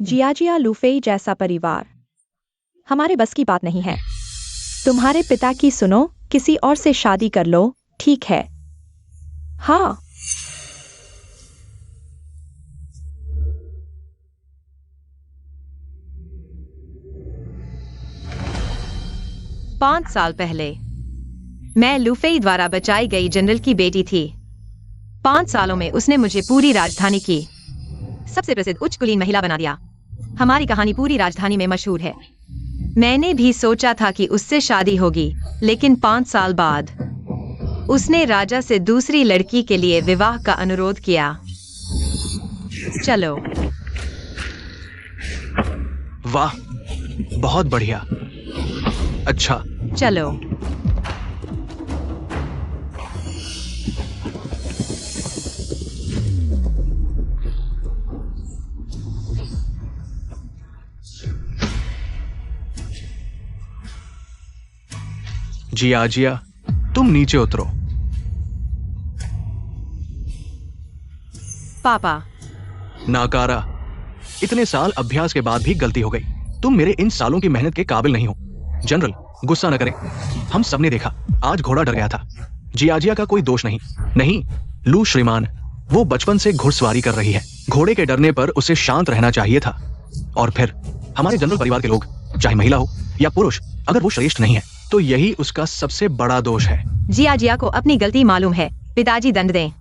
जियाजिया लूफेई जैसा परिवार हमारे बस की बात नहीं है। तुम्हारे पिता की सुनो, किसी और से शादी कर लो, ठीक है? हाँ। पांच साल पहले मैं लूफेई द्वारा बचाई गई जनरल की बेटी थी। 5 सालों में उसने मुझे पूरी राजधानी की सबसे प्रसिद्ध उच्च कुलीन महिला बना दिया। हमारी कहानी पूरी राजधानी में मशहूर है। मैंने भी सोचा था कि उससे शादी होगी, लेकिन 5 साल बाद उसने राजा से दूसरी लड़की के लिए विवाह का अनुरोध किया। चलो। वाह, बहुत बढ़िया। अच्छा, चलो। जियाजिया, तुम नीचे उतरो। पापा। नाकारा, इतने साल अभ्यास के बाद भी गलती हो गई। तुम मेरे इन सालों की मेहनत के काबिल नहीं हो। जनरल, गुस्सा न करें। हम सबने देखा, आज घोड़ा डर गया था। जियाजिया का कोई दोष नहीं। नहीं, लू श्रीमान, वो बचपन से घुड़सवारी कर रही है। घोड़े के डरने पर उसे शांत रहना चाहिए था। और फिर हमारे जनरल परिवार के लोग, चाहे महिला हो या पुरुष, अगर वो श्रेष्ठ नहीं है तो यही उसका सबसे बड़ा दोष है। जियाजिया को अपनी गलती मालूम है। पिताजी दंड दें।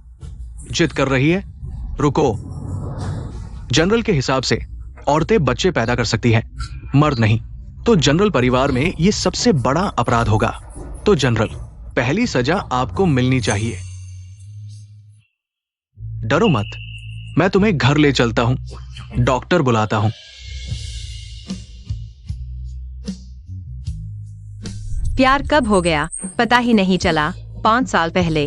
जिद कर रही है? रुको। जनरल के हिसाब से औरतें बच्चे पैदा कर सकती हैं, मर्द नहीं। तो जनरल परिवार में ये सबसे बड़ा अपराध होगा। तो जनरल, पहली सजा आपको मिलनी चाहिए। डरो मत, मैं तुम्हें घर ले चलता हूं, डॉक्टर बुलाता हूं। प्यार कब हो गया पता ही नहीं चला। 5 साल पहले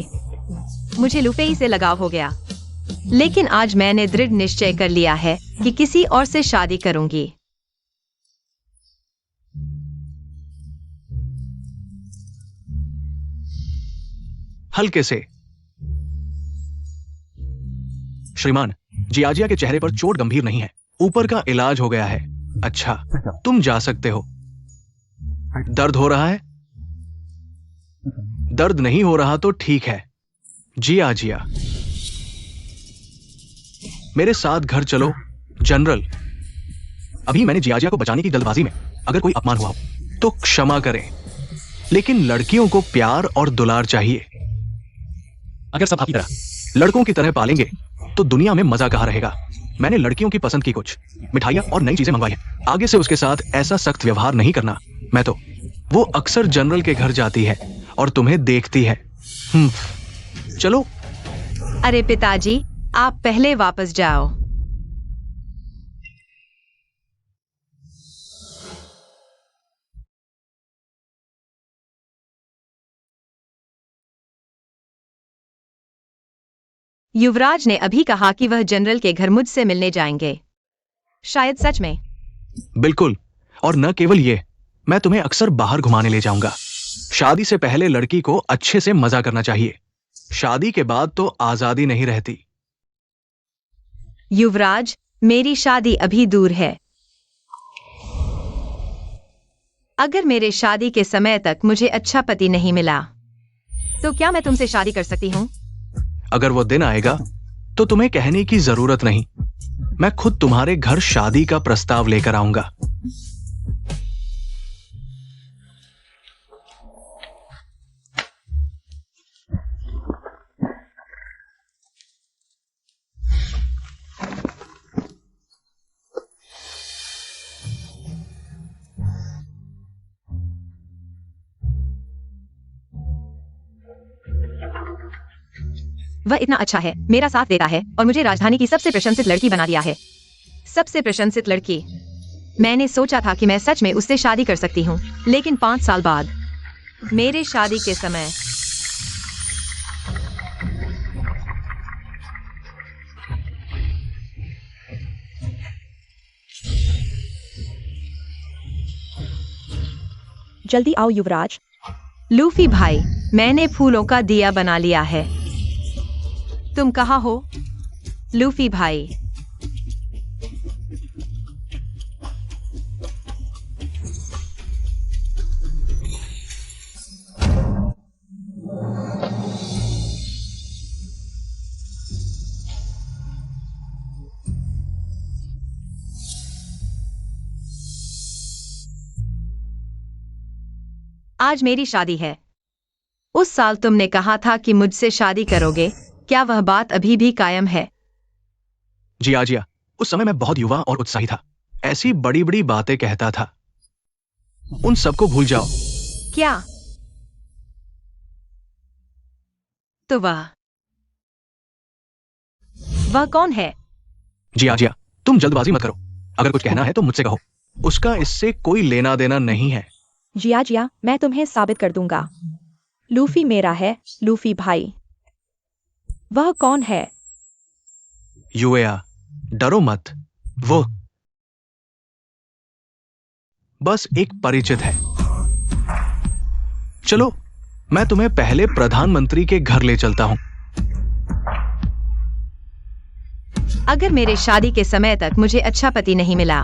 मुझे लूफेई से लगाव हो गया, लेकिन आज मैंने दृढ़ निश्चय कर लिया है कि किसी और से शादी करूंगी। हल्के से। श्रीमान, जियाजिया के चेहरे पर चोट गंभीर नहीं है, ऊपर का इलाज हो गया है। अच्छा, तुम जा सकते हो। दर्द हो रहा है? दर्द नहीं हो रहा तो ठीक है। जियाजिया, मेरे साथ घर चलो। जनरल, अभी मैंने जियाजिया को बचाने की जल्दबाजी में अगर कोई अपमान हुआ हो तो क्षमा करें, लेकिन लड़कियों को प्यार और दुलार चाहिए। अगर सब आपकी तरह लड़कों की तरह पालेंगे तो दुनिया में मजा कहाँ रहेगा। मैंने लड़कियों की पसंद की कुछ मिठाइयां और नई चीजें मंगवाई हैं। आगे से उसके साथ ऐसा सख्त व्यवहार नहीं करना। मैं तो वो अक्सर जनरल के घर जाती है और तुम्हें देखती है। चलो। अरे पिताजी, आप पहले वापस जाओ। युवराज ने अभी कहा कि वह जनरल के घर मुझसे मिलने जाएंगे। शायद सच में। बिल्कुल, और न केवल ये, मैं तुम्हें अक्सर बाहर घुमाने ले जाऊंगा। शादी से पहले लड़की को अच्छे से मजा करना चाहिए। शादी के बाद तो आजादी नहीं रहती। युवराज, मेरी शादी अभी दूर है। अगर मेरे शादी के समय तक मुझे अच्छा पति नहीं मिला तो क्या मैं तुमसे शादी कर सकती हूँ? अगर वो दिन आएगा तो तुम्हें कहने की जरूरत नहीं। मैं खुद तुम्हारे घर शादी का प्रस्ताव लेकर आऊंगा। वह इतना अच्छा है, मेरा साथ देता है और मुझे राजधानी की सबसे प्रशंसित लड़की बना दिया है। सबसे प्रशंसित लड़की। मैंने सोचा था कि मैं सच में उससे शादी कर सकती हूँ, लेकिन 5 साल बाद मेरे शादी के समय जल्दी आओ युवराज। लूफी भाई, मैंने फूलों का दिया बना लिया है। तुम कहाँ हो? लूफी भाई। आज मेरी शादी है। उस साल तुमने कहा था कि मुझसे शादी करोगे, क्या वह बात अभी भी कायम है? जिया, उस समय मैं बहुत युवा और उत्साही था, ऐसी बड़ी बड़ी बातें कहता था। उन सबको भूल जाओ। क्या? तो वह कौन है? जिया, तुम जल्दबाजी मत करो। अगर कुछ कहना है तो मुझसे कहो। उसका इससे कोई लेना देना नहीं है। जिया, मैं तुम्हें साबित कर दूंगा। लूफी मेरा है, लूफी भाई। वह कौन है? युएया, डरो मत। वो बस एक परिचित है। चलो, मैं तुम्हें पहले प्रधानमंत्री के घर ले चलता हूं। अगर मेरे शादी के समय तक मुझे अच्छा पति नहीं मिला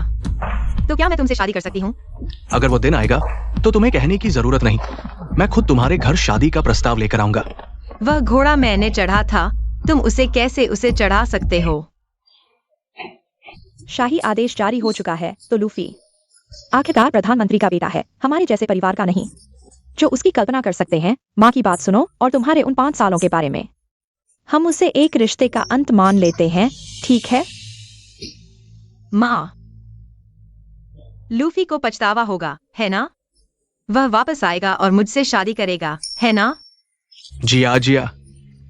तो क्या मैं तुमसे शादी कर सकती हूँ? अगर वो दिन आएगा तो तुम्हें कहने की जरूरत नहीं। मैं खुद तुम्हारे घर शादी का प्रस्ताव लेकर आऊंगा। वह घोड़ा मैंने चढ़ा था, तुम उसे कैसे चढ़ा सकते हो? शाही आदेश जारी हो चुका है, तो लूफी आखिरकार प्रधानमंत्री का बेटा है, हमारे जैसे परिवार का नहीं, जो उसकी कल्पना कर सकते हैं। माँ की बात सुनो और तुम्हारे उन 5 सालों के बारे में। हम उसे एक रिश्ते का अंत मान लेते हैं, ठीक है? माँ, लूफी को पछतावा होगा, है ना? वह वापस आएगा और मुझसे शादी करेगा, है ना? जिया,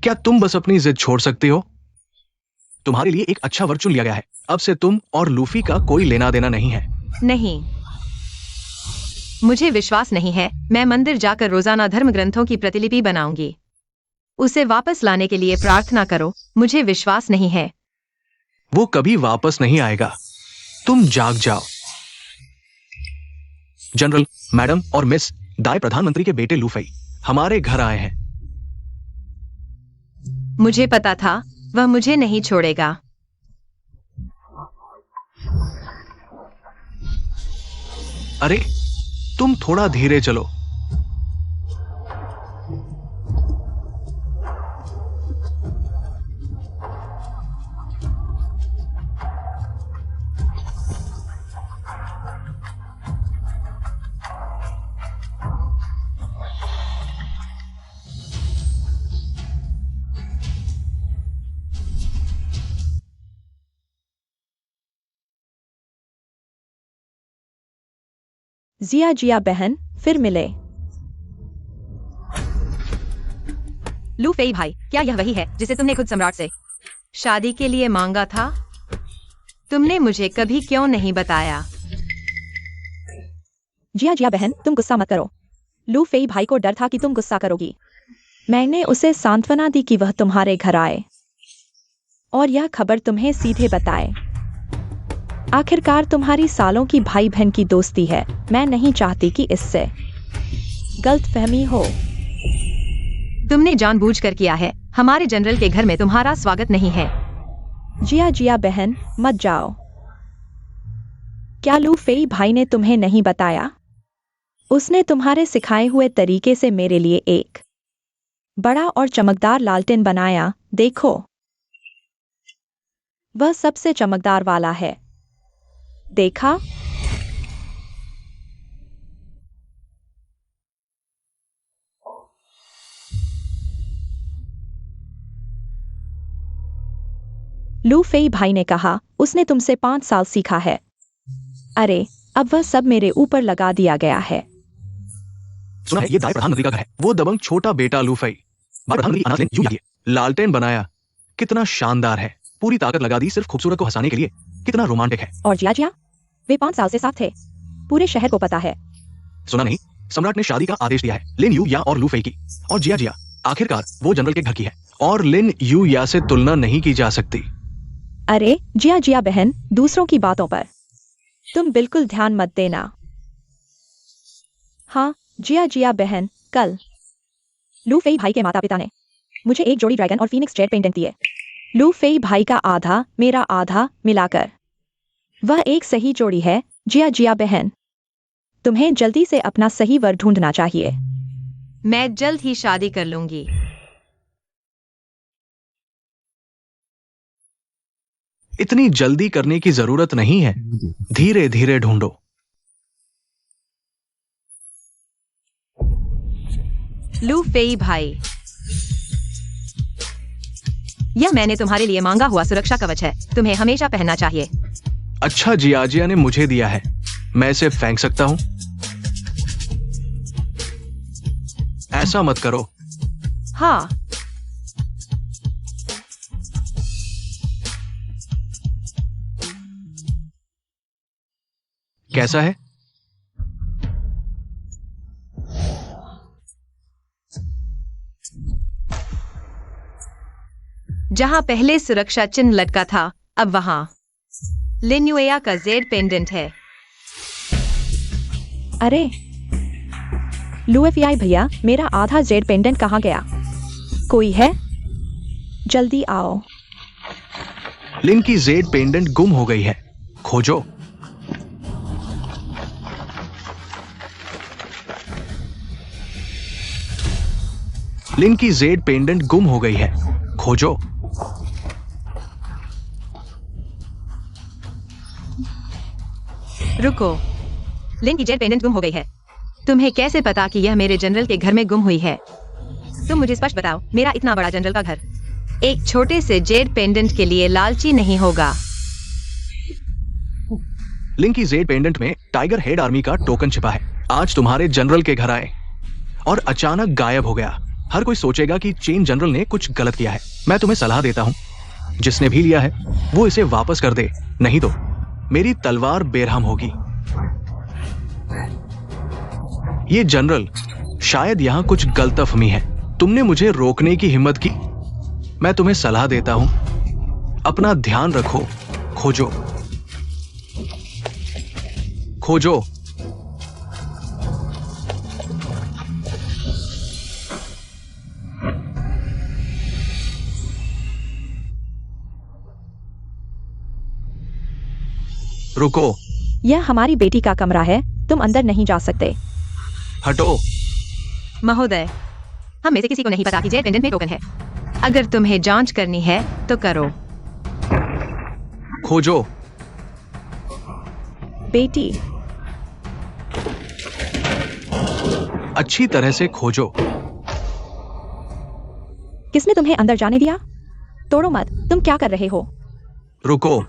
क्या तुम बस अपनी जिद छोड़ सकते हो? तुम्हारे लिए एक अच्छा वर चुन लिया गया है। अब से तुम और लूफी का कोई लेना देना नहीं है। नहीं, मुझे विश्वास नहीं है। मैं मंदिर जाकर रोजाना धर्म ग्रंथों की प्रतिलिपि बनाऊंगी। उसे वापस लाने के लिए प्रार्थना करो। मुझे विश्वास नहीं है। वो कभी वापस नहीं आएगा। तुम जाग जाओ। जनरल, मैडम और मिस दाई, प्रधानमंत्री के बेटे लूफी हमारे घर आए हैं। मुझे पता था वह मुझे नहीं छोड़ेगा। अरे, तुम थोड़ा धीरे चलो। जिया बहन, फिर मिले। लूफी भाई, क्या यह वही है जिसे तुमने खुद सम्राट से शादी के लिए मांगा था? तुमने मुझे कभी क्यों नहीं बताया? जिया बहन, तुम गुस्सा मत करो। लूफी भाई को डर था कि तुम गुस्सा करोगी। मैंने उसे सांत्वना दी कि वह तुम्हारे घर आए और यह खबर तुम्हें सीधे बताए। आखिरकार तुम्हारी सालों की भाई बहन की दोस्ती है। मैं नहीं चाहती कि इससे गलतफहमी हो। तुमने जानबूझकर किया है। हमारे जनरल के घर में तुम्हारा स्वागत नहीं है। जिया बहन, मत जाओ। क्या लूफी भाई ने तुम्हें नहीं बताया? उसने तुम्हारे सिखाए हुए तरीके से मेरे लिए एक बड़ा और चमकदार लालटेन बनाया। देखो, वह सबसे चमकदार वाला है। देखा? लूफी भाई ने कहा उसने तुमसे 5 साल सीखा है। अरे, अब वह सब मेरे ऊपर लगा दिया गया है। सुना है ये दाई प्रधानमंत्री का घर है। वो दबंग छोटा बेटा लूफी प्रधानमंत्री अनाथ लेन यूं लालटेन बनाया। कितना शानदार है। पूरी ताकत लगा दी सिर्फ खूबसूरत को हंसाने के लिए। कितना रोमांटिक है। और जिया, वे 5 साल से साथ थे। पूरे शहर को पता है। सुना नहीं? सम्राट ने शादी का आदेश दिया है, लिन यू या और लूफी की। और जिया, आखिरकार वो जनरल के घर की है और लिन यू या से तुलना नहीं की जा सकती। अरे जिया बहन, दूसरों की बातों पर तुम बिल्कुल ध्यान मत देना। हाँ जिया बहन, कल लूफी भाई के माता पिता ने मुझे एक जोड़ी ड्रैगन और फीनिक्स जेट पेंडेंट दिए। लूफी भाई का आधा, मेरा आधा मिलाकर वह एक सही जोड़ी है। जिया बहन, तुम्हें जल्दी से अपना सही वर ढूंढना चाहिए। मैं जल्द ही शादी कर लूंगी। इतनी जल्दी करने की जरूरत नहीं है। धीरे धीरे ढूंढो। लू फेई भाई, यह मैंने तुम्हारे लिए मांगा हुआ सुरक्षा कवच है, तुम्हें हमेशा पहनना चाहिए। अच्छा, जियाजिया ने मुझे दिया है, मैं इसे फेंक सकता हूं? ऐसा मत करो। हाँ, कैसा है? जहां पहले सुरक्षा चिन्ह लटका था, अब वहां लिन्युएया का जेड पेंडेंट है। अरे लूएफआई भैया, मेरा आधा जेड पेंडेंट कहाँ गया? कोई है? जल्दी आओ। लिन की जेड पेंडेंट गुम हो गई है, खोजो। लिन की जेड पेंडेंट गुम हो गई है, खोजो। रुको, लिन की जेड पेंडेंट गुम हो गई है। तुम्हें कैसे पता कि यह मेरे जनरल के घर में गुम हुई है? तुम मुझे स्पष्ट बताओ, मेरा इतना बड़ा जनरल का घर एक छोटे से जेड पेंडेंट के लिए लालची नहीं होगा। लिन की जेड पेंडेंट में टाइगर हेड आर्मी का टोकन छिपा है। आज तुम्हारे जनरल के घर आए और अचानक गायब हो गया। हर कोई सोचेगा कि चेन जनरल ने कुछ गलत किया है। मैं तुम्हें सलाह देता हूं, जिसने भी लिया है वो इसे वापस कर दे, नहीं तो मेरी तलवार बेरहम होगी। ये जनरल, शायद यहां कुछ गलतफहमी है। तुमने मुझे रोकने की हिम्मत की। मैं तुम्हें सलाह देता हूं, अपना ध्यान रखो। खोजो, खोजो। रुको, यह हमारी बेटी का कमरा है, तुम अंदर नहीं जा सकते। हटो। महोदय, हम में से किसी को नहीं पता कि जेड पेंडेंट में टोकन है। अगर तुम्हें जांच करनी है तो करो। खोजो। बेटी, अच्छी तरह से खोजो। किसने तुम्हें अंदर जाने दिया? तोड़ो मत, तुम क्या कर रहे हो? रुको।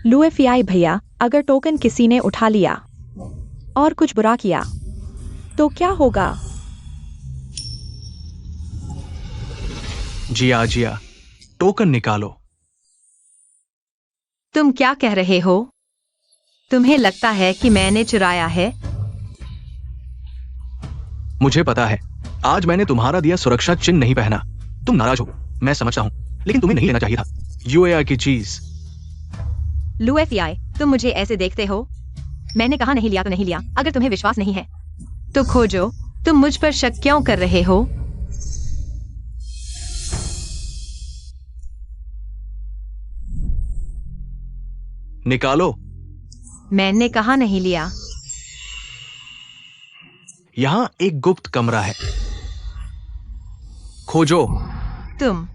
लूएफआई भैया, अगर टोकन किसी ने उठा लिया और कुछ बुरा किया तो क्या होगा? जिया, टोकन निकालो। तुम क्या कह रहे हो? तुम्हें लगता है कि मैंने चुराया है? मुझे पता है, आज मैंने तुम्हारा दिया सुरक्षा चिन्ह नहीं पहना। तुम नाराज हो, मैं समझता हूं, लेकिन तुम्हें नहीं लेना चाहिए था यूएआ की चीज। लूएफआई, तुम मुझे ऐसे देखते हो? मैंने कहा नहीं लिया तो नहीं लिया। अगर तुम्हें विश्वास नहीं है तो खोजो। तुम मुझ पर शक क्यों कर रहे हो? निकालो। मैंने कहा नहीं लिया। यहां एक गुप्त कमरा है, खोजो। तुम,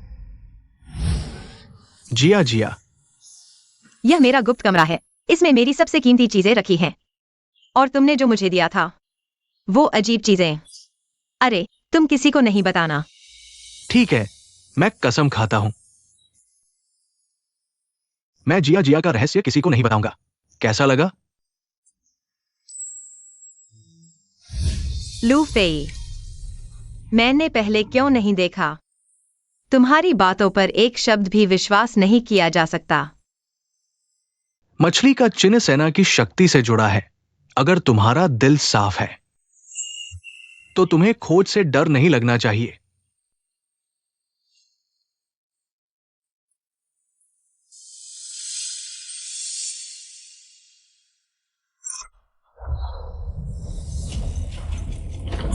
जिया, यह मेरा गुप्त कमरा है। इसमें मेरी सबसे कीमती चीजें रखी हैं। और तुमने जो मुझे दिया था वो अजीब चीजें। अरे, तुम किसी को नहीं बताना। ठीक है, मैं कसम खाता हूं, मैं जिया का रहस्य किसी को नहीं बताऊंगा। कैसा लगा? लू फेई, मैंने पहले क्यों नहीं देखा? तुम्हारी बातों पर एक शब्द भी विश्वास नहीं किया जा सकता। मछली का चिन्ह सेना की शक्ति से जुड़ा है। अगर तुम्हारा दिल साफ है तो तुम्हें खोज से डर नहीं लगना चाहिए।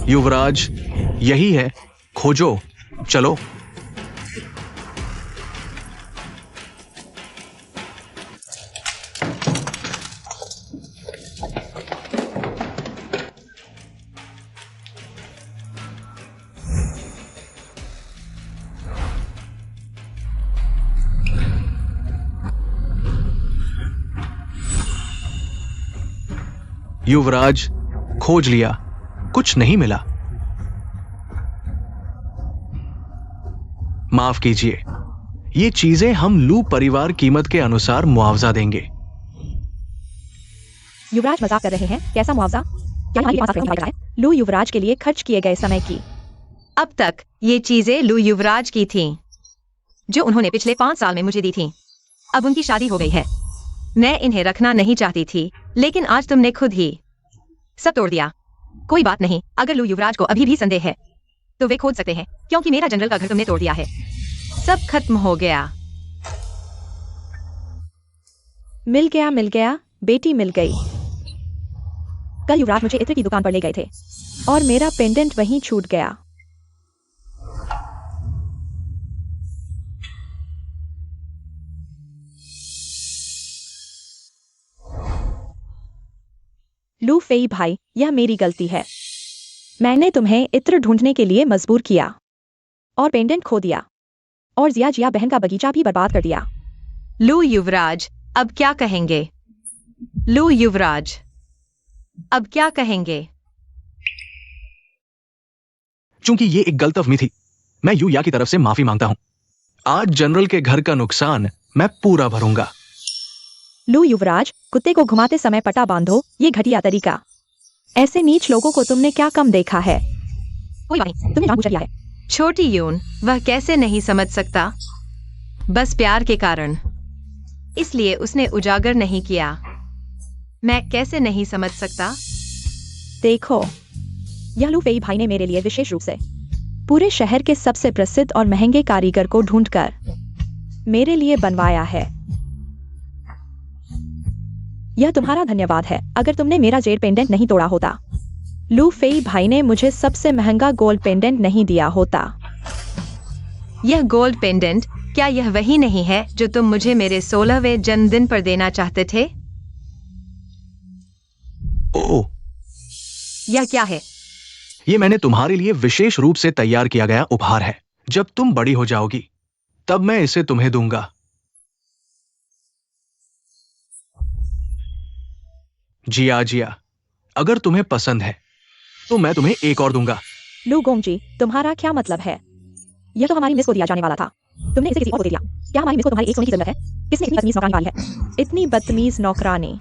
युवराज, यही है, खोजो। चलो। युवराज, खोज लिया। कुछ नहीं मिला। माफ कीजिए, ये चीजें हम लू परिवार कीमत के अनुसार मुआवजा देंगे। युवराज मजाक कर रहे हैं? कैसा मुआवजा? क्या हमारी 5 लाख है? लू युवराज के लिए खर्च किए गए समय की। अब तक ये चीजें लू युवराज की थीं, जो उन्होंने पिछले 5 साल में मुझे दी थीं। अब उनकी शादी हो गई है। मैं इन्हें रखना नहीं चाहती थी, लेकिन आज तुमने खुद ही सब तोड़ दिया। कोई बात नहीं, अगर लू युवराज को अभी भी संदेह है तो वे खोज सकते हैं, क्योंकि मेरा जनरल का घर तुमने तोड़ दिया है। सब खत्म हो गया। मिल गया, बेटी मिल गई। कल युवराज मुझे इत्र की दुकान पर ले गए थे और मेरा पेंडेंट वहीं छूट गया। लू फेई भाई, यह मेरी गलती है। मैंने तुम्हें इत्र ढूंढने के लिए मजबूर किया और पेंडेंट खो दिया और जिया बहन का बगीचा भी बर्बाद कर दिया। लू युवराज अब क्या कहेंगे? लू युवराज अब क्या कहेंगे? चूंकि ये एक गलतफहमी थी, मैं यूया की तरफ से माफी मांगता हूं। आज जनरल के घर का नुकसान मैं पूरा भरूंगा। लू युवराज, कुत्ते को घुमाते समय पटा बांधो, ये घटिया तरीका। ऐसे नीच लोगों को तुमने क्या कम देखा है? कोई बात नहीं, तुमने जानबूझकर किया है। छोटी यून, वह कैसे नहीं समझ सकता? बस प्यार के कारण, इसलिए उसने उजागर नहीं किया। मैं कैसे नहीं समझ सकता? देखो, यह लू फेई भाई ने मेरे लिए विशेष रूप से पूरे शहर के सबसे प्रसिद्ध और महंगे कारीगर को ढूंढकर मेरे लिए बनवाया है। यह तुम्हारा धन्यवाद है। अगर तुमने मेरा जेड पेंडेंट नहीं तोड़ा होता, लू फेई भाई ने मुझे सबसे महंगा गोल्ड पेंडेंट नहीं दिया होता। यह गोल्ड पेंडेंट, क्या यह वही नहीं है जो तुम मुझे मेरे 16वें जन्मदिन पर देना चाहते थे? ओह, यह क्या है? ये मैंने तुम्हारे लिए विशेष रूप से तैयार किया गया उपहार है। जब तुम बड़ी हो जाओगी, तब मैं इसे तुम्हें दूंगा। जिया, अगर तुम्हें पसंद है तो मैं तुम्हें एक और दूंगा। लू गोंगजी, तुम्हारा क्या मतलब है? यह तो हमारी मिस को दिया जाने वाला था। तुमने इसे किसी और को दे दिया। क्या हमारी मिस को तुम्हारी एक सोने की जरूरत है? किसने इतनी बदतमीज नौकरानी पाली है? इतनी बदतमीज नौकरानी।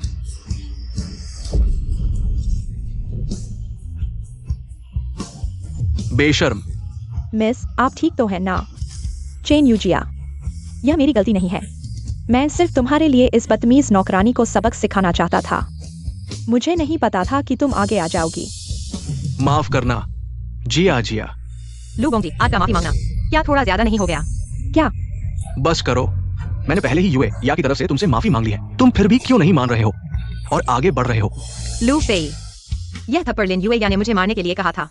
बेशर्म। मिस, आप ठीक तो है ना? चेन यूजिया, यह मेरी गलती नहीं है। मैं सिर्फ तुम्हारे लिए इस बदतमीज नौकरानी को सबक सिखाना चाहता था। मुझे नहीं पता था कि तुम आगे आ जाओगी। माफ करना जिया। लू गोंगजी, आज का माफी मांगना क्या थोड़ा ज्यादा नहीं हो गया? क्या? बस करो, मैंने पहले ही या की तरफ से तुमसे माफी मांग ली है। तुम फिर भी क्यों नहीं मान रहे हो और आगे बढ़ रहे हो? लू फेई, यह थप्पड़ लिन युया ने मुझे मारने के लिए कहा था।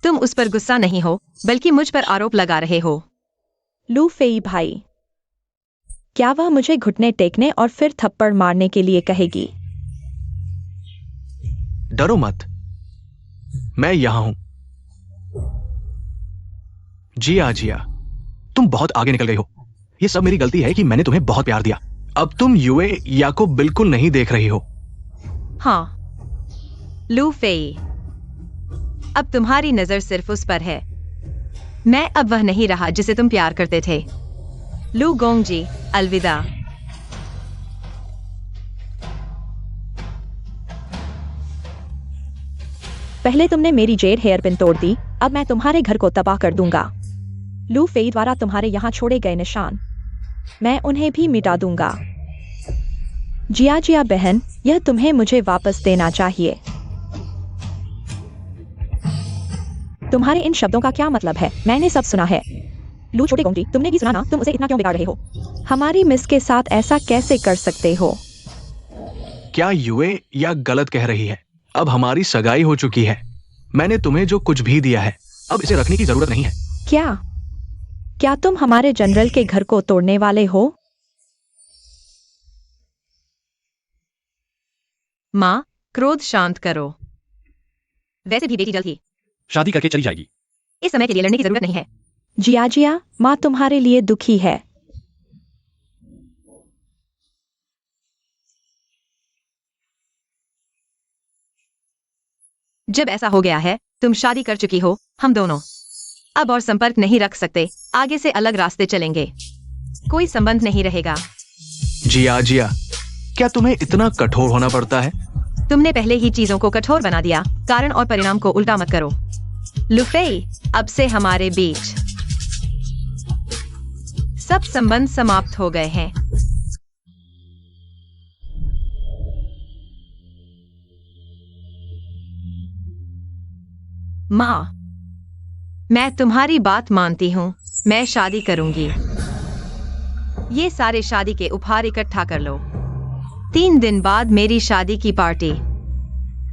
तुम उस पर गुस्सा नहीं हो, बल्कि मुझ पर आरोप लगा रहे हो। लू फेई भाई, क्या वह मुझे घुटने टेकने और फिर थप्पड़ मारने के लिए कहेगी? डरो मत, मैं यहां हूं। जिया, तुम बहुत आगे निकल गई हो। यह सब मेरी गलती है कि मैंने तुम्हें बहुत प्यार दिया। अब तुम या को बिल्कुल नहीं देख रही हो। हाँ, लू फेई, अब तुम्हारी नजर सिर्फ उस पर है। मैं अब वह नहीं रहा जिसे तुम प्यार करते थे। लू गोंगजी, अलविदा। पहले तुमने मेरी जेड हेयर पिन तोड़ दी, अब मैं तुम्हारे घर को तबाह कर दूंगा। लू फेई द्वारा तुम्हारे यहां छोड़े गए निशान, मैं उन्हें भी मिटा दूंगा। जिया बहन, यह तुम्हें मुझे वापस देना चाहिए। तुम्हारे इन शब्दों का क्या मतलब है? मैंने सब सुना है। लू छोटे गोंगजी, तुमने भी सुना ना? तुम उसे इतना क्यों बिगाड़ रहे हो? हमारी मिस के साथ ऐसा कैसे कर सकते हो? क्या या गलत कह रही है? अब हमारी सगाई हो चुकी है। मैंने तुम्हें जो कुछ भी दिया है, अब इसे रखने की जरूरत नहीं है। क्या तुम हमारे जनरल के घर को तोड़ने वाले हो? माँ, क्रोध शांत करो। वैसे भी बेटी जल्द ही शादी करके चली जाएगी। इस समय के लिए लड़ने की जरूरत नहीं है। जिया, माँ तुम्हारे लिए दुखी है। जब ऐसा हो गया है, तुम शादी कर चुकी हो, हम दोनों अब और संपर्क नहीं रख सकते, आगे से अलग रास्ते चलेंगे, कोई संबंध नहीं रहेगा। जिया, क्या तुम्हें इतना कठोर होना पड़ता है? तुमने पहले ही चीजों को कठोर बना दिया, कारण और परिणाम को उल्टा मत करो। लुफेई, अब से हमारे बीच सब संबंध समाप्त हो गए हैं। माँ, मैं तुम्हारी बात मानती हूँ, मैं शादी करूंगी। ये सारे शादी के उपहार इकट्ठा कर लो। 3 दिन बाद मेरी शादी की पार्टी।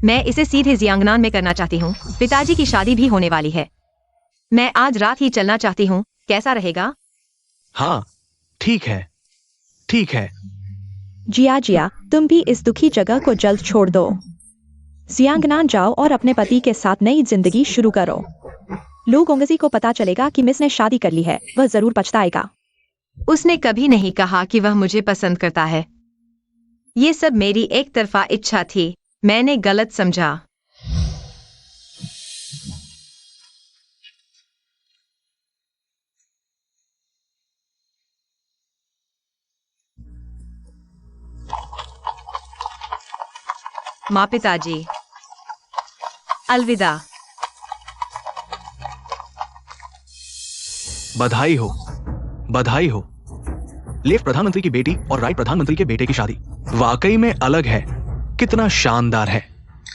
मैं इसे सीधे जियांगनान में करना चाहती हूँ। पिताजी की शादी भी होने वाली है। मैं आज रात ही चलना चाहती हूँ, कैसा रहेगा? हाँ, ठीक है। जिया, तुम भी इस दुखी जगह को जल्द छोड़ दो। जियांगनान जाओ और अपने पति के साथ नई जिंदगी शुरू करो। लू गोंगजी को पता चलेगा कि मिस ने शादी कर ली है, वह जरूर पछताएगा। उसने कभी नहीं कहा कि वह मुझे पसंद करता है। ये सब मेरी एक तरफा इच्छा थी, मैंने गलत समझा। माँ, पिताजी, अलविदा। बधाई हो। लेफ्ट प्रधानमंत्री की बेटी और राइट प्रधानमंत्री के बेटे की शादी वाकई में अलग है, कितना शानदार है।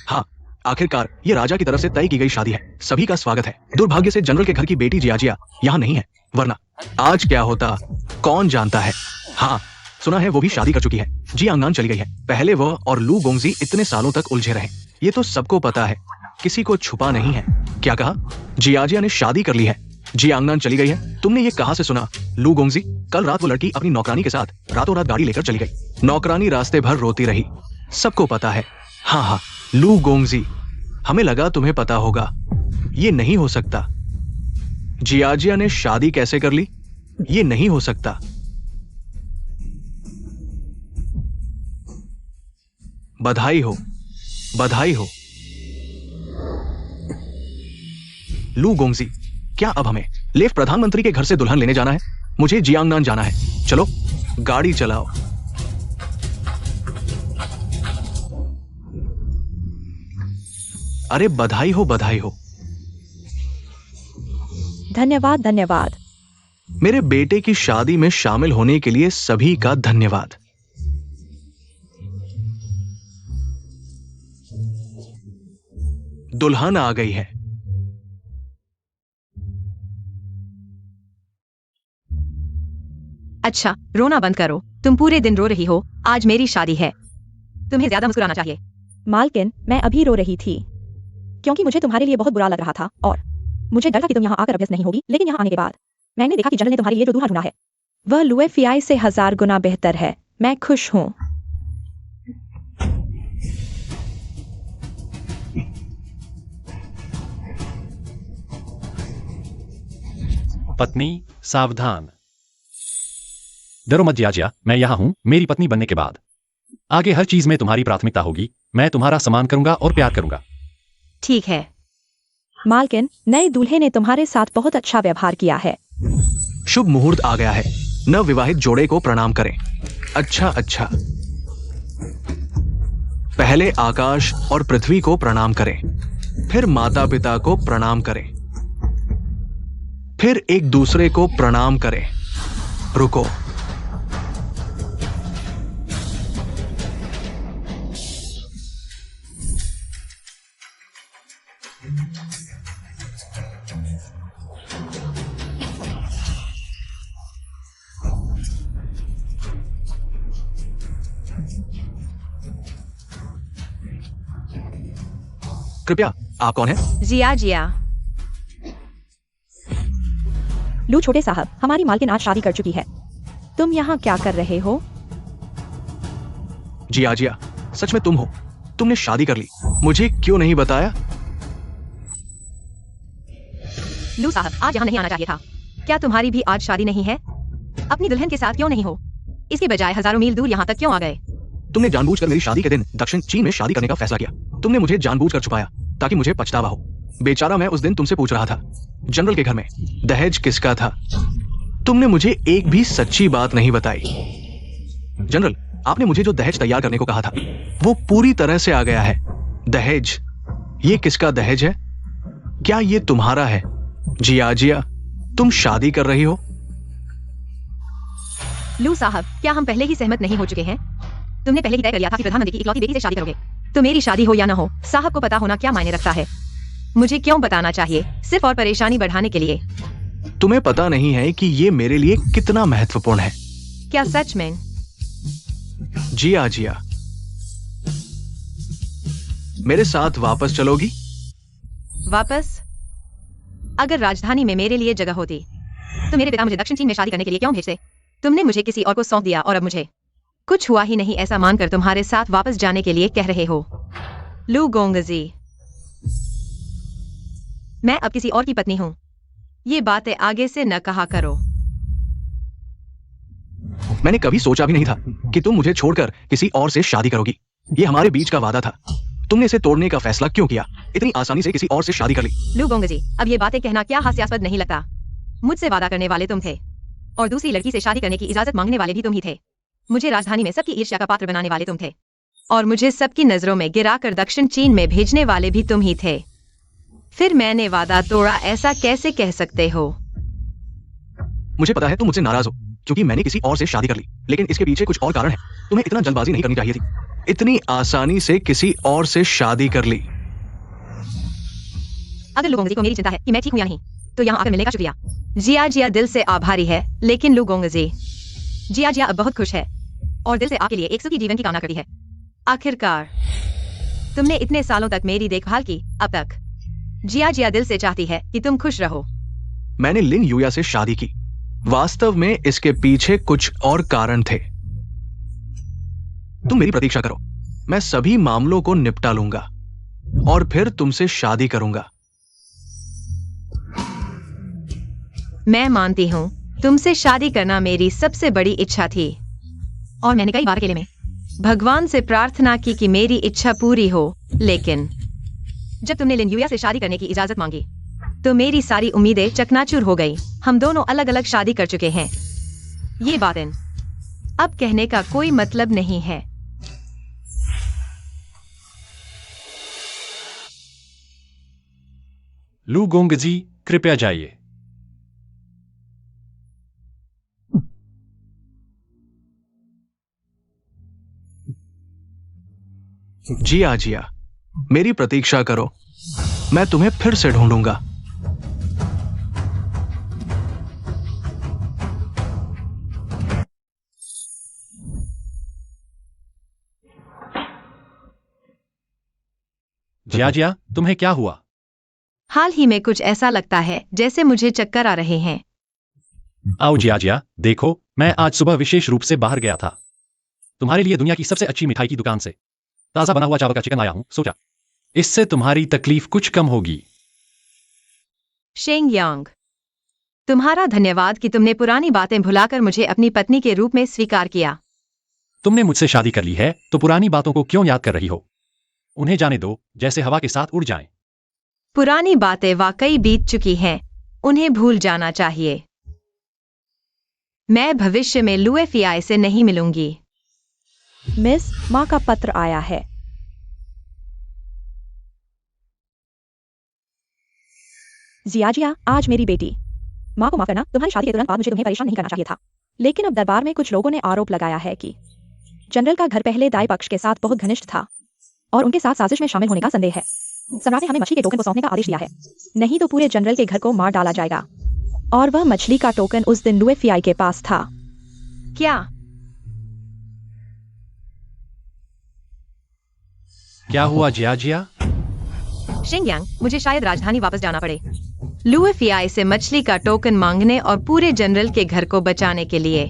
हाँ, आखिरकार ये राजा की तरफ से तय की गई शादी है। सभी का स्वागत है। दुर्भाग्य से जनरल के घर की बेटी जिया यहाँ नहीं है, वरना आज क्या होता कौन जानता है। हाँ, सुना है वो भी शादी कर चुकी है, जियांगनान चली गई है। पहले वह और लू गोंगजी इतने सालों तक उलझे रहे, ये तो सबको पता है, किसी को छुपा नहीं है। क्या कहा? जिया ने शादी कर ली है, जियांगनान चली गई है। तुमने ये कहाँ से सुना? लू गोंगजी, कल रात वो लड़की अपनी नौकरानी के साथ रातों रात गाड़ी लेकर चली गई। नौकरानी रास्ते भर रोती रही, सबको पता है। हाँ, लू गोंगजी, हमें लगा तुम्हें पता होगा। ये नहीं हो सकता। जिया ने शादी कैसे कर ली? ये नहीं हो सकता। बधाई हो। लू गोंगजी, क्या अब हमें लेफ्ट प्रधानमंत्री के घर से दुल्हन लेने जाना है? मुझे जियांगनान जाना है। चलो, गाड़ी चलाओ। अरे बधाई हो। धन्यवाद। मेरे बेटे की शादी में शामिल होने के लिए सभी का धन्यवाद। दुल्हन आ गई है। अच्छा, रोना बंद करो। तुम पूरे दिन रो रही हो, आज मेरी शादी है। तुम्हें ज्यादा मुस्कुराना चाहिए। मालकिन, मैं अभी रो रही थी क्योंकि मुझे तुम्हारे लिए बहुत बुरा लग रहा था और मुझे डर था कि तुम यहाँ आकर अभ्यस्त नहीं होगी। लेकिन यहाँ आने के बाद मैंने देखा कि जनरल ने तुम्हारे लिए जो दूल्हा ढूंढा है वह लुए फियाई से 1000 गुना बेहतर है। मैं खुश हूँ। पत्नी, सावधान। डरो मत जिया, मैं यहाँ हूँ मेरी पत्नी बनने के बाद। आगे हर चीज में तुम्हारी प्राथमिकता होगी। मैं तुम्हारा सम्मान करूंगा और प्यार करूंगा। ठीक है। मालकिन, नए दूल्हे ने तुम्हारे साथ बहुत अच्छा व्यवहार किया है। शुभ मुहूर्त आ गया है। नव विवाहित जोड़े को प्रणाम करें। अच्छा। पहले आकाश और पृथ्वी को प्रणाम करें, फिर माता पिता को प्रणाम करें, फिर एक दूसरे को प्रणाम करें। रुको, कृपया, आप कौन हैं? जिया। लू छोटे साहब, हमारी मालकिन आज शादी कर चुकी है। तुम यहाँ क्या कर रहे हो? जिया, सच में तुम हो? तुमने शादी कर ली, मुझे क्यों नहीं बताया? लू साहब, आज यहाँ नहीं आना चाहिए था। क्या तुम्हारी भी आज शादी नहीं है? अपनी दुल्हन के साथ क्यों नहीं हो? इसके बजाय हजारों मील दूर यहाँ तक क्यों आ गए? तुमने जानबूझकर मेरी शादी के दिन दक्षिण चीन में शादी करने का फैसला किया। तुमने मुझे जानबूझकर छुपाया ताकि मुझे पछतावा हो। बेचारा मैं उस दिन तुमसे पूछ रहा था जनरल के घर में दहेज किसका था। तुमने मुझे एक भी सच्ची बात नहीं बताई। जनरल, आपने मुझे जो दहेज तैयार करने को कहा था वो पूरी तरह से आ गया है। दहेज, ये किसका दहेज है? क्या ये तुम्हारा है? जिया, तुम शादी कर रही हो? लू साहब, क्या हम पहले ही सहमत नहीं हो चुके हैं? तुमने पहले ही तय कर लिया था कि प्रधानमंत्री की इकलौती बेटी से शादी करोगे। तो मेरी शादी हो या ना हो, साहब को पता होना क्या मायने रखता है? मुझे क्यों बताना चाहिए? सिर्फ और परेशानी बढ़ाने के लिए। तुम्हें पता नहीं है कि ये मेरे लिए कितना महत्वपूर्ण है। क्या सच में? जिया, मेरे साथ वापस चलोगी? वापस? अगर राजधानी में मेरे लिए जगह होती तो मेरे पिता मुझे दक्षिण चीन में शादी करने के लिए क्यों भेजते? तुमने मुझे किसी और को सौंप दिया और अब मुझे कुछ हुआ ही नहीं ऐसा मानकर तुम्हारे साथ वापस जाने के लिए कह रहे हो। लू गोंगजी, मैं अब किसी और की पत्नी हूं। ये बातें आगे से न कहा करो। मैंने कभी सोचा भी नहीं था कि तुम मुझे छोड़कर किसी और से शादी करोगी। ये हमारे बीच का वादा था। तुमने इसे तोड़ने का फैसला क्यों किया? इतनी आसानी से किसी और से शादी कर ली। लू गोंगजी, अब ये बातें कहना क्या हास्यास्पद नहीं लगता? मुझसे वादा करने वाले तुम थे और दूसरी लड़की से शादी करने की इजाजत मांगने वाले भी तुम ही थे। मुझे राजधानी में सबकी ईर्ष्या का पात्र बनाने वाले तुम थे और मुझे सबकी नजरों में गिराकर दक्षिण चीन में भेजने वाले भी तुम ही थे। फिर मैंने वादा तोड़ा, ऐसा कैसे कह सकते हो? मुझे पता है तुम मुझसे नाराज हो क्योंकि मैंने किसी और से शादी कर ली, लेकिन इसके पीछे कुछ और कारण है। तुम्हें इतना जल्दबाजी नहीं करनी चाहिए थी। इतनी आसानी से किसी और से शादी कर ली। अगर लू गोंगजी को मेरी चिंता है कि मैं ठीक हूं या नहीं, तो यहाँ आकर मिलने का शुक्रिया। जिया दिल से आभारी है, लेकिन लू गोंगजी, जिया अब बहुत खुश है और दिल से आपके लिए एक सुखी जीवन की कामना करती है। आखिरकार तुमने इतने सालों तक मेरी देखभाल की, अब तक जिया दिल से चाहती है कि तुम खुश रहो। मैंने लिन यूया से शादी की। वास्तव में इसके पीछे कुछ और कारण थे। तुम मेरी प्रतीक्षा करो, मैं सभी मामलों को निपटा लूंगा और फिर तुमसे शादी करूंगा। मैं मानती हूँ तुमसे शादी करना मेरी सबसे बड़ी इच्छा थी और मैंने कई बार अकेले में भगवान से प्रार्थना की कि मेरी इच्छा पूरी हो, लेकिन जब तुमने लिन यूया से शादी करने की इजाजत मांगी तो मेरी सारी उम्मीदें चकनाचूर हो गई। हम दोनों अलग अलग शादी कर चुके हैं। ये बातें अब कहने का कोई मतलब नहीं है। लू गोंगजी, कृपया जाइए। जिया, मेरी प्रतीक्षा करो, मैं तुम्हें फिर से ढूंढूंगा। जिया, तुम्हें क्या हुआ? हाल ही में कुछ ऐसा लगता है जैसे मुझे चक्कर आ रहे हैं। आओ जिया, देखो, मैं आज सुबह विशेष रूप से बाहर गया था। तुम्हारे लिए दुनिया की सबसे अच्छी मिठाई की दुकान से ताजा बना हुआ चावल का चिकन लाया हूं। सोचा इससे तुम्हारी तकलीफ कुछ कम होगी। शेंग यांग, तुम्हारा धन्यवाद कि तुमने पुरानी बातें भुलाकर मुझे अपनी पत्नी के रूप में स्वीकार किया। तुमने मुझसे शादी कर ली है तो पुरानी बातों को क्यों याद कर रही हो? उन्हें जाने दो, जैसे हवा के साथ उड़ जाएं। पुरानी बातें वाकई बीत चुकी हैं, उन्हें भूल जाना चाहिए। मैं भविष्य में लुएफियाई से नहीं मिलूंगी। मिस, माँ का पत्र आया है। जिया, आज मेरी बेटी। माँ को माफ करना, तुम्हारी शादी के तुरंत बाद मुझे तुम्हें परेशान नहीं करना चाहिए था, लेकिन अब दरबार में कुछ लोगों ने आरोप लगाया है कि जनरल का घर पहले दाई पक्ष के साथ बहुत घनिष्ठ था और उनके साथ साजिश में शामिल होने का संदेह है। सम्राट ने हमें मछली के टोकन को सौंपने का आदेश दिया है, नहीं तो पूरे जनरल के घर को मार डाला जाएगा। और वह मछली का टोकन उस दिन लुएफियाई के पास था। क्या हुआ जिया? शेंगयांग, मुझे शायद राजधानी वापस जाना पड़े, लुएफियाई से मछली का टोकन मांगने और पूरे जनरल के घर को बचाने के लिए।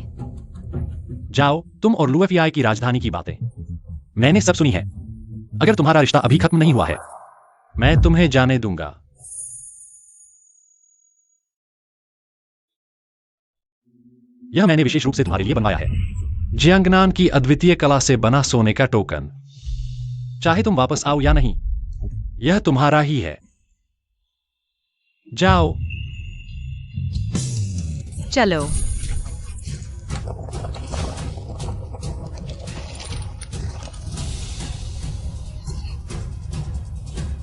जाओ, तुम और लुएफियाई की राजधानी की बातें मैंने सब सुनी है। अगर तुम्हारा रिश्ता अभी खत्म नहीं हुआ है, मैं तुम्हें जाने दूंगा। यह मैंने विशेष रूप से तुम्हारे लिए बनवाया है। जियांगनान की अद्वितीय कला से बना सोने का टोकन। चाहे तुम वापस आओ या नहीं, यह तुम्हारा ही है। जाओ। चलो।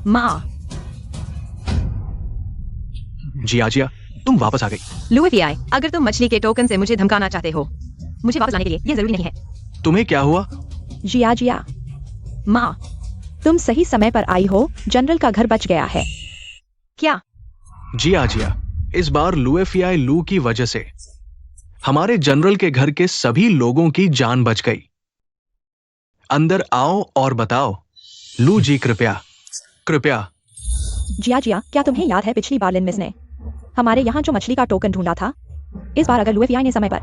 माँ। जियाजिया, तुम वापस आ गई। लुईफियाई, अगर तुम मछली के टोकन से मुझे धमकाना चाहते हो, मुझे वापस लाने के लिए यह जरूरी नहीं है। तुम्हें क्या हुआ? जिया माँ, तुम सही समय पर आई हो। जनरल का घर बच गया है। क्या? जियाजिया, इस बार लुएफियाई लू की वजह से हमारे जनरल के घर के सभी लोगों की जान बच गई। अंदर आओ और बताओ। लू जी, कृपया कृपया। जिया, क्या तुम्हें याद है पिछली बार लिन मिस ने हमारे यहाँ जो मछली का टोकन ढूंढा था? इस बार अगर लुएफियाई ने समय पर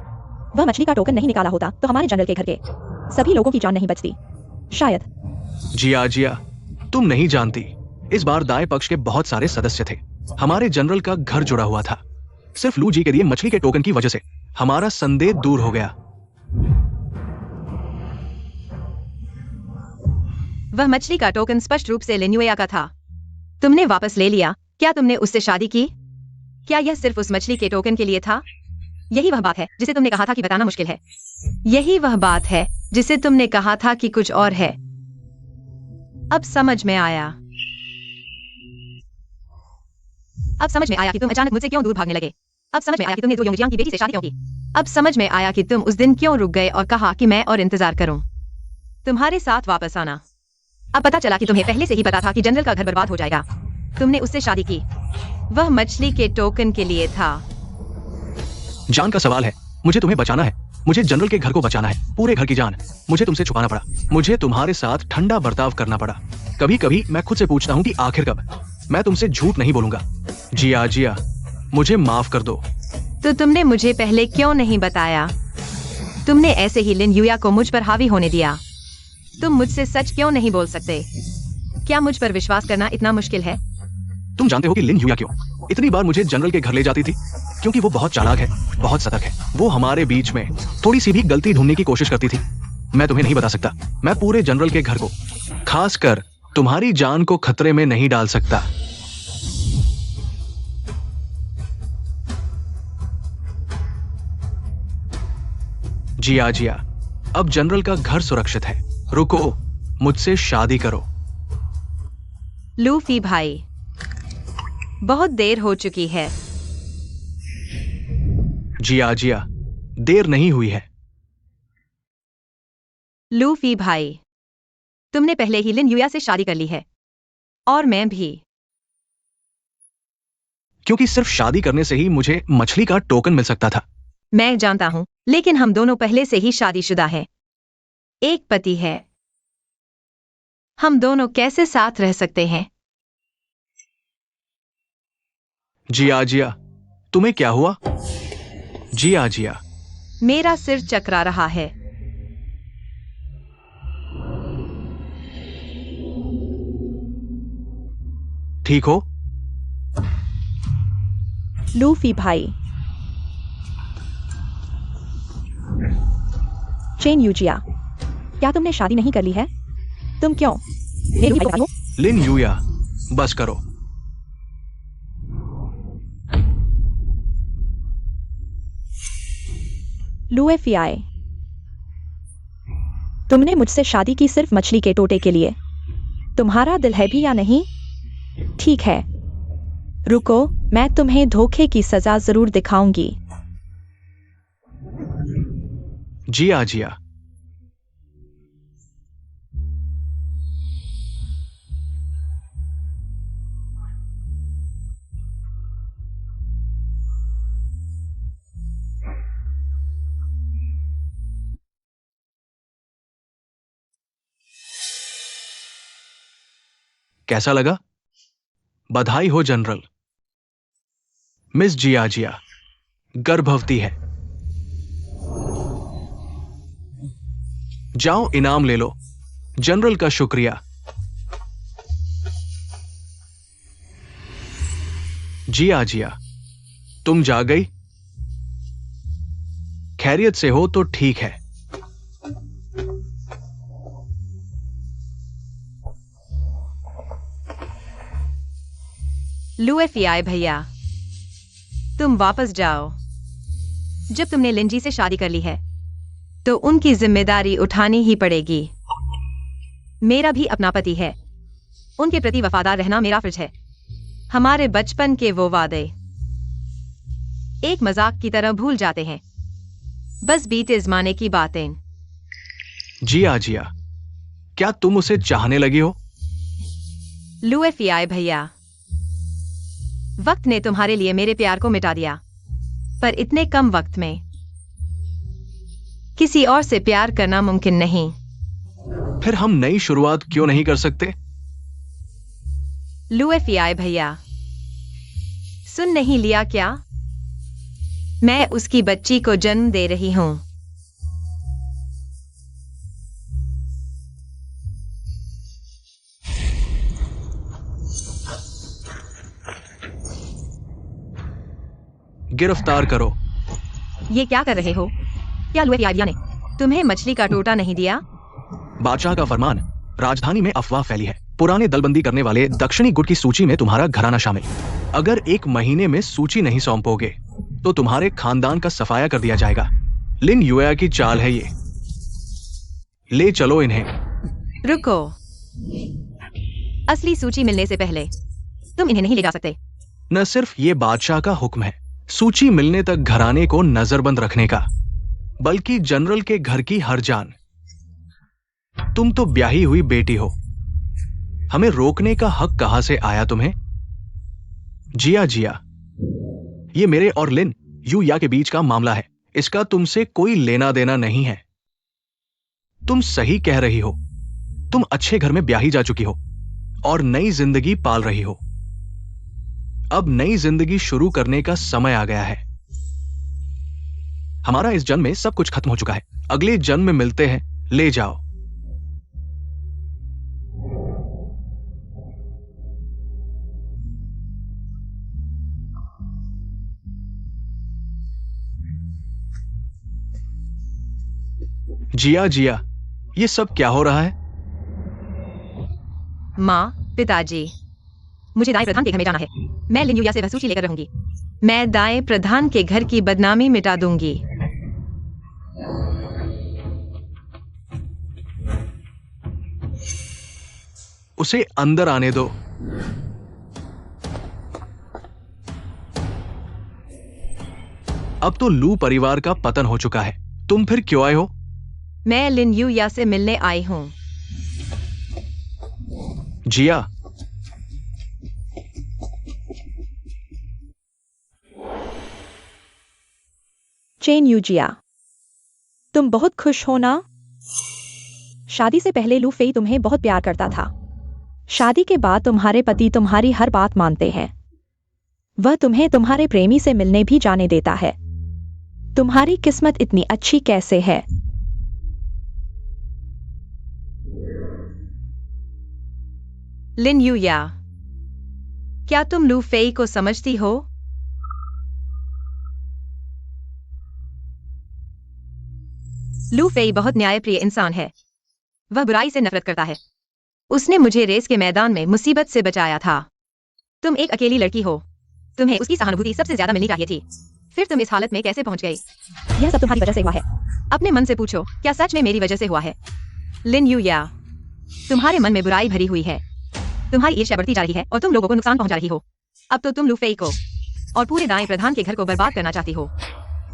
वह मछली का टोकन नहीं निकाला होता तो हमारे जनरल के घर के सभी लोगों की जान नहीं बचती, शायद। जिया, तुम नहीं जानती, इस बार दाएं पक्ष के बहुत सारे सदस्य थे। हमारे जनरल का घर जुड़ा हुआ था। सिर्फ लू जी के लिए मछली के टोकन की वजह से हमारा संदेह दूर हो गया। वह मछली का टोकन स्पष्ट रूप से लिन्युया का था। तुमने वापस ले लिया। क्या तुमने उससे शादी की? क्या यह सिर्फ उस मछली के टोकन के लिए था? यही वह बात है जिसे तुमने कहा था कि बताना मुश्किल है। यही वह बात है जिसे तुमने कहा था कि कुछ और है। अब समझ में आया। अब समझ में आया कि तुम अचानक मुझसे क्यों दूर भागने लगे। अब समझ में आया कि तुमने दो योंगजियांग की बेटी से शादी क्यों की। अब समझ में आया कि तुम उस दिन क्यों रुक गए और कहा कि मैं और इंतजार करूं तुम्हारे साथ वापस आना। अब पता चला कि तुम्हें पहले से ही पता था कि जनरल का घर बर्बाद हो जाएगा। तुमने उससे शादी की। वह मछली के टोकन के लिए था। जान का सवाल है। मुझे तुम्हें बचाना है। मुझे जनरल के घर को बचाना है, पूरे घर की जान। मुझे तुमसे छुपाना पड़ा। मुझे तुम्हारे साथ ठंडा बर्ताव करना पड़ा। कभी कभी मैं खुद से पूछता हूँ कि आखिर कब। मैं तुमसे झूठ नहीं बोलूंगा। जिया, मुझे माफ कर दो। तो तुमने मुझे पहले क्यों नहीं बताया? तुमने ऐसे ही लिन युया को मुझ पर हावी होने दिया। तुम मुझसे सच क्यों नहीं बोल सकते? क्या मुझ पर विश्वास करना इतना मुश्किल है? तुम जानते हो कि लिन युया क्यों इतनी बार मुझे जनरल के घर ले जाती थी? क्योंकि वो बहुत चालाक है, बहुत सतर्क है। वो हमारे बीच में थोड़ी सी भी गलती ढूंढने की कोशिश करती थी। मैं तुम्हें नहीं बता सकता। मैं पूरे जनरल के घर को, खासकर तुम्हारी जान को खतरे में नहीं डाल सकता। जिया, अब जनरल का घर सुरक्षित है। रुको, मुझसे शादी करो। लूफी भाई, बहुत देर हो चुकी है। जिया, देर नहीं हुई है। लूफी भाई, तुमने पहले ही लिन युया से शादी कर ली है और मैं भी। क्योंकि सिर्फ शादी करने से ही मुझे मछली का टोकन मिल सकता था। मैं जानता हूं, लेकिन हम दोनों पहले से ही शादीशुदा हैं। एक पति है। हम दोनों कैसे साथ रह सकते हैं? जिया, तुम्हें क्या हुआ? जिया, मेरा सिर चकरा रहा है। ठीक हो? लूफी भाई। चेन यूजिया, क्या तुमने शादी नहीं कर ली है? तुम क्यों मेरी भाई हो? लिन युया, बस करो। लुएफियाई, तुमने मुझसे शादी की सिर्फ मछली के टोटे के लिए। तुम्हारा दिल है भी या नहीं? ठीक है, रुको, मैं तुम्हें धोखे की सजा जरूर दिखाऊंगी। जिया, कैसा लगा? बधाई हो जनरल। मिस जिया गर्भवती है। जाओ, इनाम ले लो। जनरल का शुक्रिया। जिया, तुम जा गई? खैरियत से हो तो ठीक है। लुएफियाई भैया, तुम वापस जाओ। जब तुमने लिंजी से शादी कर ली है तो उनकी जिम्मेदारी उठानी ही पड़ेगी। मेरा भी अपना पति है, उनके प्रति वफादार रहना मेरा फर्ज है। हमारे बचपन के वो वादे एक मजाक की तरह भूल जाते हैं, बस बीते जमाने की बातें। जिया जिया, क्या तुम उसे चाहने लगी हो? लुएफियाई भैया, वक्त ने तुम्हारे लिए मेरे प्यार को मिटा दिया, पर इतने कम वक्त में किसी और से प्यार करना मुमकिन नहीं। फिर हम नई शुरुआत क्यों नहीं कर सकते? लुएफियाई भैया, सुन नहीं लिया क्या? मैं उसकी बच्ची को जन्म दे रही हूं। गिरफ्तार करो। ये क्या कर रहे हो? क्या लुएफियाई ने तुम्हें मछली का टोटा नहीं दिया? बादशाह का फरमान। राजधानी में अफवाह फैली है, पुराने दलबंदी करने वाले दक्षिणी गुट की सूची में तुम्हारा घराना शामिल। अगर 1 महीने में सूची नहीं सौंपोगे तो तुम्हारे खानदान का सफाया कर दिया जाएगा। लिन युया की चाल है ये। ले चलो इन्हें। रुको, असली सूची मिलने से पहले तुम इन्हें नहीं ले जा सकते। न सिर्फ ये बादशाह का हुक्म है सूची मिलने तक घराने को नजरबंद रखने का, बल्कि जनरल के घर की हर जान। तुम तो ब्याही हुई बेटी हो, हमें रोकने का हक कहां से आया तुम्हें? जिया जिया, ये मेरे और लिन युया के बीच का मामला है, इसका तुमसे कोई लेना देना नहीं है। तुम सही कह रही हो, तुम अच्छे घर में ब्याही जा चुकी हो और नई जिंदगी पाल रही हो। अब नई जिंदगी शुरू करने का समय आ गया है। हमारा इस जन्म में सब कुछ खत्म हो चुका है, अगले जन्म में मिलते हैं। ले जाओ। जिया जिया, ये सब क्या हो रहा है? माँ, पिताजी, मुझे दाएं प्रधान के घर में जाना है। मैं लिन युया से वह सूची लेकर रहूंगी। मैं दाएं प्रधान के घर की बदनामी मिटा दूंगी। उसे अंदर आने दो। अब तो लू परिवार का पतन हो चुका है, तुम फिर क्यों आए हो? मैं लिन युया से मिलने आई हूं। जिया, चेन यूजिया, तुम बहुत खुश हो ना? शादी से पहले लू फेई तुम्हें बहुत प्यार करता था। शादी के बाद तुम्हारे पति तुम्हारी हर बात मानते हैं। वह तुम्हें तुम्हारे प्रेमी से मिलने भी जाने देता है। तुम्हारी किस्मत इतनी अच्छी कैसे है? लिन युया, क्या तुम लू फेई को समझती हो? लू फेई बहुत न्यायप्रिय इंसान है। वह बुराई से नफरत करता है। उसने मुझे रेस के मैदान में मुसीबत से बचाया था। तुम एक अकेली लड़की हो, तुम्हें उसकी सहानुभूति सबसे ज्यादा मिलनी चाहिए थी। फिर तुम इस हालत में कैसे पहुंच गई? यह सब तुम्हारी वजह से हुआ है। अपने मन से पूछो, क्या सच में मेरी वजह से हुआ है? लिन युया, तुम्हारे मन में बुराई भरी हुई है। तुम्हारी ईर्ष्या बढ़ती जा रही है और तुम लोगों को नुकसान पहुंचा रही हो। अब तो तुम लू फेई को और पूरे दाएं प्रधान के घर को बर्बाद करना चाहती हो।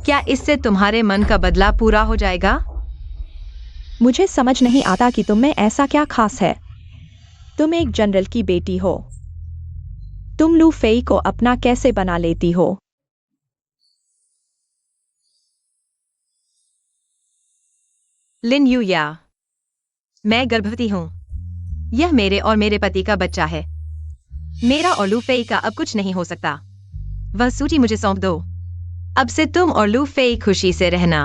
क्या इससे तुम्हारे मन का बदला पूरा हो जाएगा? मुझे समझ नहीं आता कि तुम में ऐसा क्या खास है। तुम एक जनरल की बेटी हो, तुम लू फेई को अपना कैसे बना लेती हो? लिन युया, मैं गर्भवती हूँ। यह मेरे और मेरे पति का बच्चा है। मेरा और लू फेई का अब कुछ नहीं हो सकता। वह सूची मुझे सौंप दो। अब से तुम और लू फेई खुशी से रहना।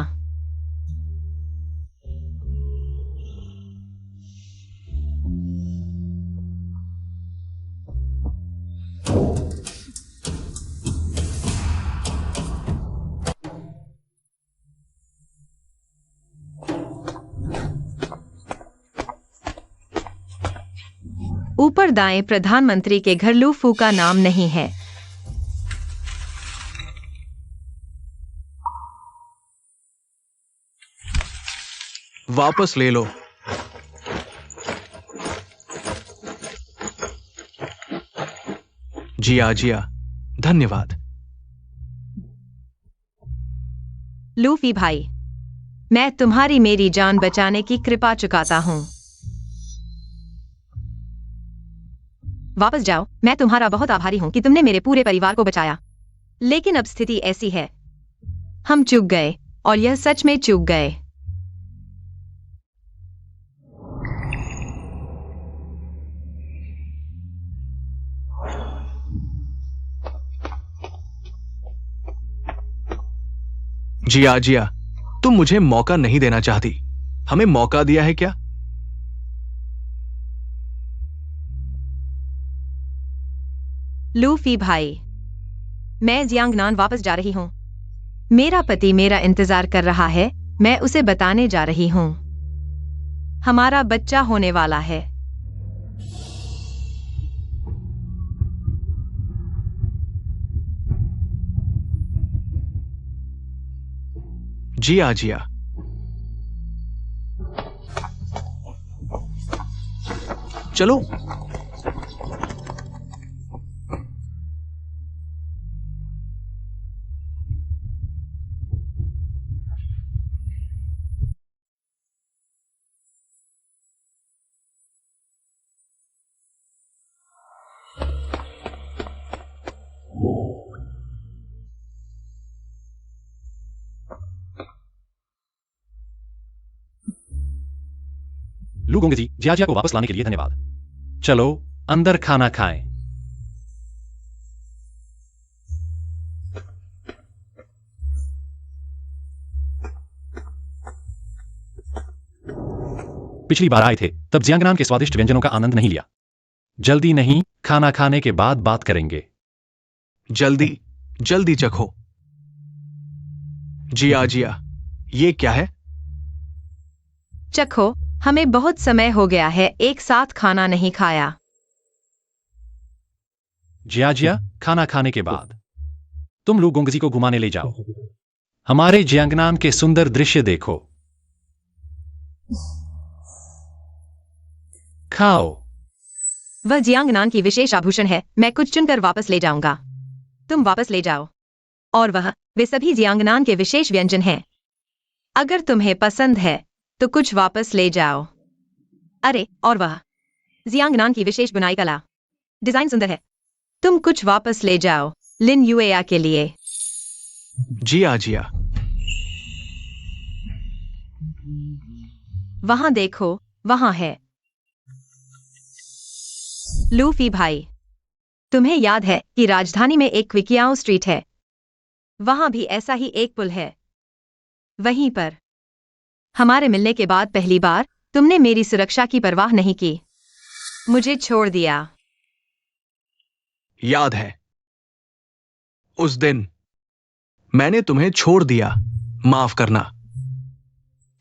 ऊपर दाएं प्रधानमंत्री के घर लू फू का नाम नहीं है। वापस ले लो। जिया, धन्यवाद। लूफी भाई, मैं तुम्हारी मेरी जान बचाने की कृपा चुकाता हूं। वापस जाओ। मैं तुम्हारा बहुत आभारी हूं कि तुमने मेरे पूरे परिवार को बचाया। लेकिन अब स्थिति ऐसी है, हम चूक गए, और यह सच में चूक गए। जिया, तुम मुझे मौका नहीं देना चाहती। हमें मौका दिया है क्या? लूफी भाई, मैं जियांगनान वापस जा रही हूं। मेरा पति मेरा इंतजार कर रहा है। मैं उसे बताने जा रही हूं, हमारा बच्चा होने वाला है। जिया, चलो। लू गोंगजी, जिया को वापस लाने के लिए धन्यवाद। चलो अंदर खाना खाएं। पिछली बार आए थे तब जियांगनान के स्वादिष्ट व्यंजनों का आनंद नहीं लिया। जल्दी नहीं, खाना खाने के बाद बात करेंगे। जल्दी चखो। जिया, ये क्या है? चखो, हमें बहुत समय हो गया है एक साथ खाना नहीं खाया। जिया, खाना खाने के बाद तुम लू गोंगजी को घुमाने ले जाओ। हमारे जियांगनान के सुंदर दृश्य देखो। खाओ। वह जियांगनान की विशेष आभूषण है। मैं कुछ चुनकर वापस ले जाऊंगा। तुम वापस ले जाओ। और वे सभी जियांगनान के विशेष व्यंजन हैं। अगर तुम्हें पसंद है तो कुछ वापस ले जाओ। अरे, और जियांगनान की विशेष बुनाई कला, डिजाइन सुंदर है। तुम कुछ वापस ले जाओ लिन युएया के लिए। जिया, वहां देखो, वहां है। लूफी भाई, तुम्हें याद है कि राजधानी में एक क्विकियाओ स्ट्रीट है? वहां भी ऐसा ही एक पुल है। वहीं पर हमारे मिलने के बाद पहली बार तुमने मेरी सुरक्षा की परवाह नहीं की, मुझे छोड़ दिया। याद है उस दिन मैंने तुम्हें छोड़ दिया। माफ करना।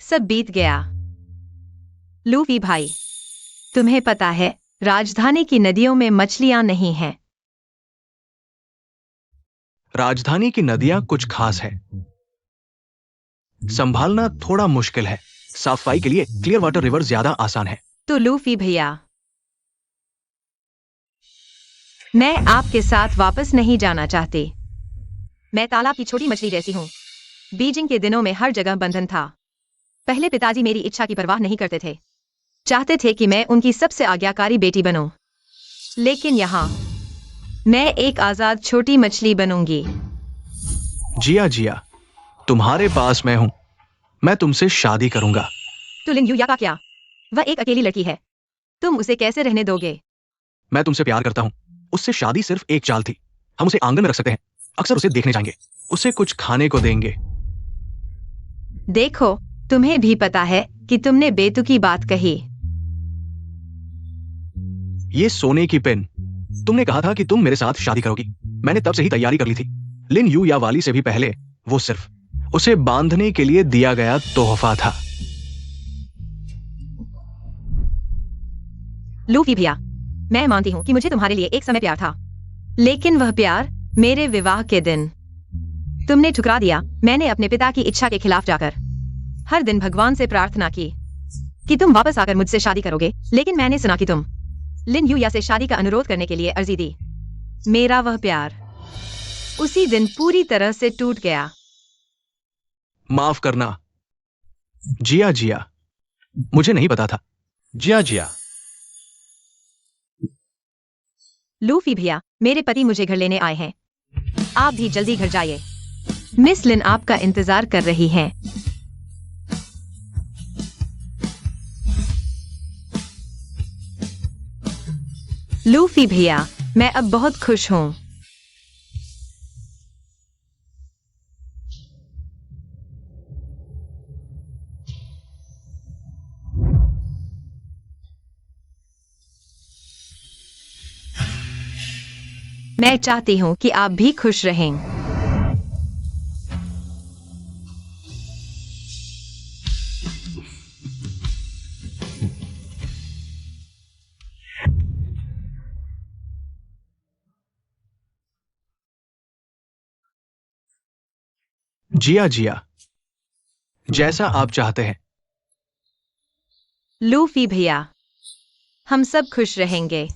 सब बीत गया। लूफी भाई, तुम्हें पता है राजधानी की नदियों में मछलियां नहीं हैं। राजधानी की नदियां कुछ खास है। संभालना थोड़ा मुश्किल है। सफाई के लिए क्लियर वाटर रिवर ज्यादा आसान है। तो लूफी भैया, मैं आपके साथ वापस नहीं जाना चाहती। मैं तालाब की छोटी मछली जैसी हूं। बीजिंग के दिनों में हर जगह बंधन था। पहले पिताजी मेरी इच्छा की परवाह नहीं करते थे। चाहते थे कि मैं उनकी सबसे आज्ञाकारी बेटी बनूं। लेकिन यहां मैं एक आजाद छोटी मछली बनूंगी। जिया, तुम्हारे पास मैं हूं। मैं तुमसे शादी करूंगा। तो लिन युया का क्या? वह एक अकेली लड़की है। तुम उसे कैसे रहने दोगे? मैं तुमसे प्यार करता हूं। उससे शादी सिर्फ एक चाल थी। हम उसे आंगन में रख सकते हैं। अक्सर उसे देखने जाएंगे। उसे कुछ खाने को देंगे। देखो, तुम्हें भी पता है कि तुमने बेतुकी बात कही। ये सोने की पेन। तुमने कहा था कि तुम मेरे साथ शादी करोगी। मैंने तब से ही तैयारी कर ली थी। लिन यू या वाली से भी पहले वो सिर्फ उसे बांधने के लिए दिया गया तोहफा था। लूफी भैया, मैं मानती हूँ कि मुझे तुम्हारे लिए एक समय प्यार था, लेकिन वह प्यार मेरे विवाह के दिन तुमने ठुकरा दिया। मैंने अपने पिता की इच्छा के खिलाफ जाकर हर दिन भगवान से प्रार्थना की कि तुम वापस आकर मुझसे शादी करोगे, लेकिन मैंने सुना कि तुम लिन यूया से शादी का अनुरोध करने के लिए अर्जी दी। मेरा वह प्यार उसी दिन पूरी तरह से टूट गया। माफ करना जिया जिया, मुझे नहीं पता था। जिया जिया। लूफी भैया, मेरे पति मुझे घर लेने आए हैं। आप भी जल्दी घर जाइए। मिस लिन आपका इंतजार कर रही हैं। लूफी भैया, मैं अब बहुत खुश हूं। मैं चाहती हूं कि आप भी खुश रहें। जिया जिया, जैसा आप चाहते हैं। लूफी भैया, हम सब खुश रहेंगे।